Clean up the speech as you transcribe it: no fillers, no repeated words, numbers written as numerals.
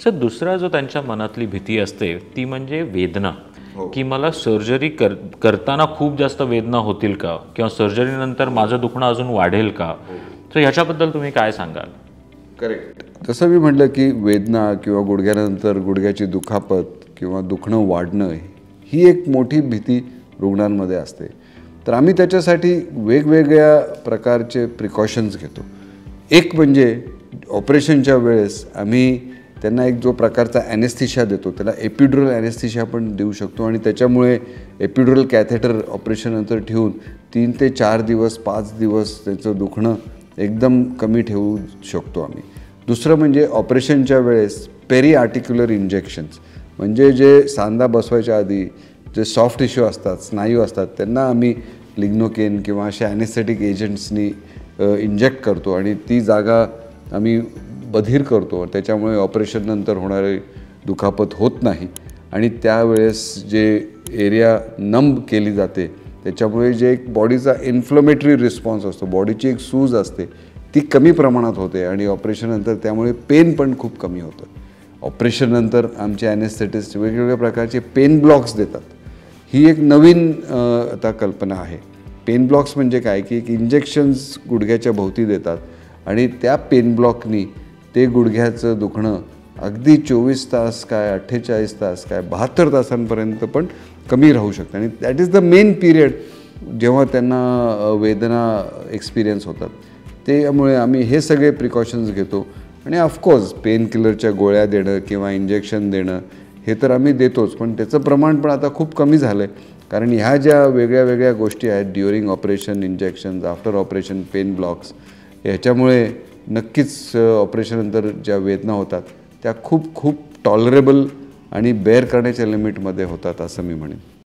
Sir दुसरा जो त्यांच्या मनातली भीती असते ती म्हणजे वेदना, की मला सर्जरी करताना खूप जास्त वेदना होतील का, किंवा सर्जरीनंतर माझं दुखणं अजून वाढेल का. तर ह्याच्याबद्दल तुम्ही काय सांगाल? करेक्ट. जसं मी म्हटलं की वेदना किंवा गुडघ्यानंतर गुडघ्याची दुखापत किंवा दुखणं वाढणं ही एक मोठी भीती रुग्णांमध्ये असते. तर आम्ही त्याच्यासाठी वेगवेगळ्या प्रकारचे प्रिकॉशन्स घेतो. एक म्हणजे ऑपरेशनच्या वेळेस आम्ही त्यांना एक जो प्रकारचा ॲनेस्थेशिया देतो त्याला एपिड्युरल ॲनेस्थेशिया पण देऊ शकतो आणि त्याच्यामुळे एपिड्युरल कॅथेटर ऑपरेशननंतर ठेवून 3 ते 4 दिवस 5 दिवस त्याचं दुखणं एकदम कमी ठेवू शकतो आम्ही. दुसरं म्हणजे ऑपरेशनच्या वेळेस पेरी आर्टिक्युलर इंजेक्शन्स, म्हणजे जे सांधा बसवायच्या आधी जे सॉफ्ट टिश्यू असतात, स्नायू असतात, त्यांना आम्ही लिग्नोकेन किंवा अशा ॲनेस्थेटिक एजंट्सनी इंजेक्ट करतो आणि ती जागा आम्ही बधीर करतो. त्याच्यामुळे ऑपरेशननंतर होणारी दुखापत होत नाही आणि त्यावेळेस जे एरिया नंब केली जाते त्याच्यामुळे जे एक बॉडीचा इन्फ्लमेटरी रिस्पॉन्स असतो, बॉडीची एक सूज असते, ती कमी प्रमाणात होते आणि ऑपरेशननंतर त्यामुळे पेन पण खूप कमी होतं. ऑपरेशननंतर आमचे ॲनेस्थेटिस्ट वेगवेगळ्या प्रकारचे पेन ब्लॉक्स देतात. ही एक नवीन आता कल्पना आहे. पेन ब्लॉक्स म्हणजे काय की एक इंजेक्शन्स गुडघ्याच्या भोवती देतात आणि त्या पेन ब्लॉकनी ते गुडघ्याचं दुखणं अगदी 24 तास काय 48 तास काय 72 तासांपर्यंत पण कमी राहू शकतं आणि that is the main period जेव्हा त्यांना वेदना एक्सपिरियन्स होतात. त्यामुळे आम्ही हे सगळे प्रिकॉशन्स घेतो आणि ऑफकोर्स पेन किलरच्या गोळ्या देणं किंवा इंजेक्शन देणं हे तर आम्ही देतोच, पण त्याचं प्रमाण पण आता खूप कमी झालं आहे. कारण ह्या ज्या वेगळ्या वेगळ्या गोष्टी आहेत, during operation injections, after operation pain blocks, ह्याच्यामुळे नक्कीच ऑपरेशननंतर ज्या वेदना होतात त्या खूप खूप टॉलरेबल आणि बेअर करण्याच्या लिमिटमध्ये होतात असं मी म्हणेन.